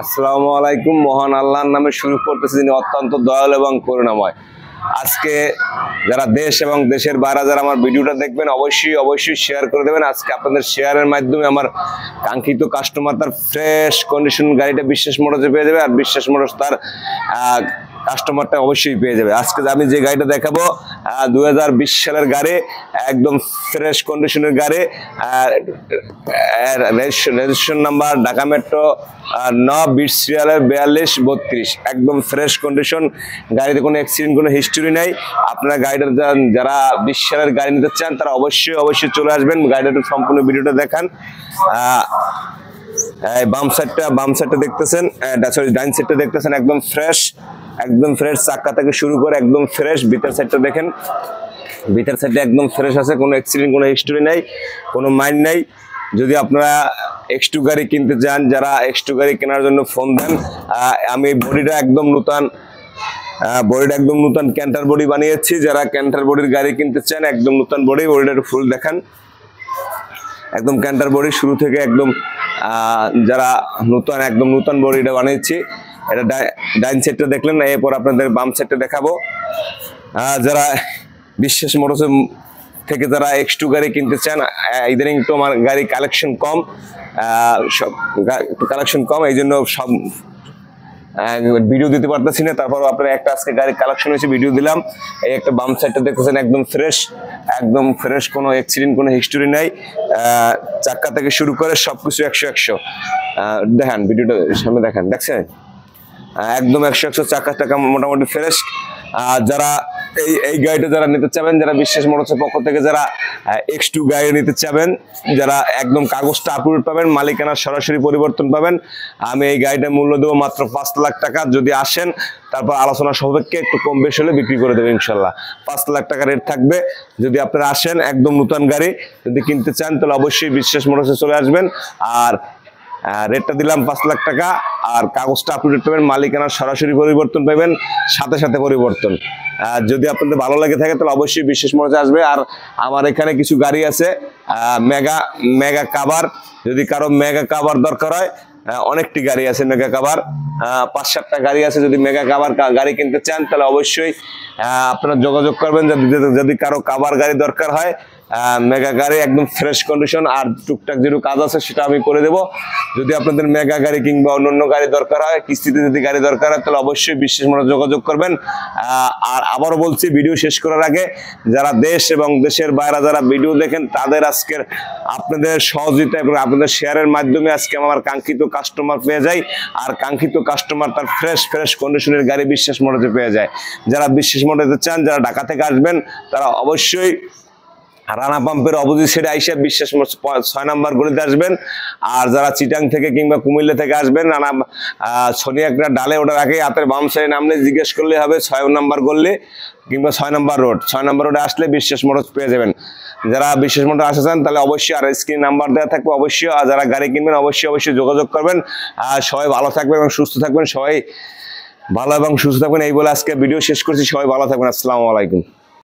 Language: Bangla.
আসসালামু আলাইকুম। মহান আল্লাহর নামে শুরু করতেছি, যিনি অত্যন্ত দয়ালু এবং করুণাময়। আজকে যারা দেশ এবং দেশের বাইরে যারা আমার ভিডিওটা দেখবেন অবশ্যই শেয়ার করে দেবেন। আজকে আপনাদের শেয়ারের মাধ্যমে আমার কাঙ্ক্ষিত কাস্টমার তার ফ্রেশ কন্ডিশন গাড়িটা বিশ্বাস মোটরসে পেয়ে যাবে, আর বিশ্বাস মোটরস তার কাস্টমারটা অবশ্যই পেয়ে যাবে। আজকে আমি যে গাড়িটা দেখাবো 2020 সালের গাড়ি, একদম ফ্রেশ কন্ডিশনের গাড়ি, রেজিস্ট্রেশন নাম্বার ঢাকা মেট্রো 9 সিরিয়ালের 4232, একদম ফ্রেশ কন্ডিশন। গাড়িতে কোনো অ্যাক্সিডেন্ট, কোনো হিস্টোরি নাই। আপনারা গাড়িটা যারা 20 সালের গাড়ি নিতে চান তারা অবশ্যই চলে আসবেন। গাড়িটা সম্পূর্ণ ভিডিওটা দেখান। বাম সাইডটা দেখতেছেন, সরি ডাইন সাইডটা দেখতেছেন, একদম ফ্রেশ চাক্কা থেকে শুরু করে একদম ফ্রেশ। ভিতর সাইডটা দেখেন, ভিতর সাইডটা একদম ফ্রেশ আছে, কোনো অ্যাক্সিডেন্ট, কোনো হিস্টোরি নাই, কোনো মাইন্ড নাই। যদি আপনারা X2 গাড়ি কিনতে চান, যারা X2 গাড়ি কেনার জন্য ফোন দেন, আমি বডিটা একদম নতুন ক্যান্টার বডি বানিয়েছি। যারা ক্যান্টার বডির গাড়ি কিনতে চান, একদম নতুন বডিটা ফুল দেখান, একদম ক্যান্টার বডি শুরু থেকে একদম যারা একদম নতুন বডিটা বানিয়েছি। এটা ডাইন সাইডটা দেখলেন, এরপর আপনাদের বাম সাইডটা দেখাবো। যারা বিশ্বাস মোটরস থেকে যারা X2 গাড়ি কিনতে চান, ইদানিং তো আমার গাড়ি কালেকশন কম, এই জন্য সব ভিডিও দিতে পারতেছি না। তারপরও আপনারা একটা আজকে গাড়ির কালেকশন হয়েছে, ভিডিও দিলাম। এই একটা বাম সাইডটা দেখতেছেন, একদম ফ্রেশ, কোনো অ্যাক্সিডেন্ট, কোনো হিস্টোরি নাই। চাক্কা থেকে শুরু করে সবকিছু 100 দেখেন, ভিডিওটা সামনে দেখছেন, একদম 100 চাক্কা মোটামুটি ফ্রেশ। যারা এই গাড়িটা যারা নিতে চাবেন, যারা বিশ্বাস মোটরসের পক্ষ থেকে যারা X2 গাড়ি নিতে চাবেন, যারা একদম কাগজটা আপলোড পাবেন, মালিকানা সরাসরি পরিবর্তন পাবেন, আমি এই গাড়িটার মূল্য দেবো মাত্র 5 লাখ টাকা। যদি আসেন তারপর আলোচনা সাপেক্ষে একটু কম বেশি হলে বিক্রি করে দেবো ইনশাল্লাহ। 5 লাখ টাকা রেট থাকবে। যদি আপনারা আসেন, একদম নতুন গাড়ি যদি কিনতে চান তাহলে অবশ্যই বিশ্বাস মোটরসে চলে আসবেন। আর রেটটা দিলাম 5 লাখ টাকা, আর কাগজটা আপডেট পাবেন, মালিকানার সরাসরি পরিবর্তন পাবেন, সাথে পরিবর্তন। যদি আপনাদের ভালো লাগে থাকে তাহলে অবশ্যই বিশ্বাস মোটরসে আসবে। আর আমার এখানে কিছু গাড়ি আছে মেগা কাভার, যদি কারো মেগা কাভার দরকার হয়, অনেকটি গাড়ি আছে মেগা কাভার, 5-7টা গাড়ি আছে। যদি মেগা কাভার গাড়ি কিনতে চান তাহলে অবশ্যই আপনারা যোগাযোগ করবেন। যদি কারো কাভার গাড়ি দরকার হয়, মেগা গাড়ি একদম ফ্রেশ কন্ডিশন, আর টুকটাক যেটুকু কাজ আছে সেটা আমি করে দেবো। যদি আপনাদের মেগা গাড়ি কিংবা অন্য গাড়ি দরকার হয়, কিস্তিতে যদি গাড়ি দরকার হয়, তাহলে অবশ্যই বিশ্বাস মোটরসে যোগাযোগ করবেন। আর আবারও বলছি, ভিডিও শেষ করার আগে যারা দেশ এবং দেশের বাইরে যারা ভিডিও দেখেন, তাদের আজকের আপনাদের সহযোগিতা এবং আপনাদের শেয়ারের মাধ্যমে আজকে আমার কাঙ্ক্ষিত কাস্টমার পেয়ে যায়। আর কাঙ্ক্ষিত কাস্টমার তার ফ্রেশ কন্ডিশনের গাড়ি বিশ্বাস মোটরসে পেয়ে যায়। যারা বিশ্বাস মোটরসে চান, যারা ঢাকা থেকে আসবেন, তারা অবশ্যই রানা পাম্পের অপোজিট সাইডে আইসা বিশ্বাস 6 নম্বর গলিতে আসবেন। আর যারা চিটাং থেকে কিংবা কুমিল্লা থেকে আসবেন, সোনিয়াকড়া ডালে ওঠার আগে হাতের বাম সাইডে নামলে জিজ্ঞেস করলে হবে 6 নম্বর গলি কিংবা 6 নম্বর রোড। 6 নম্বর রোডে আসলে বিশ্বাস মোটরস পেয়ে যাবেন। যারা বিশ্বাস মোটরস আসতে চান তাহলে অবশ্যই, আর স্ক্রিন নাম্বার দেওয়া থাকবে অবশ্যই। আর যারা গাড়ি কিনবেন অবশ্যই যোগাযোগ করবেন। আর সবাই ভালো থাকবেন এবং সুস্থ থাকবেন, সবাই ভালো এবং সুস্থ থাকবেন। এই বলে আজকে ভিডিও শেষ করছি। সবাই ভালো থাকবেন। আসসালামু আলাইকুম।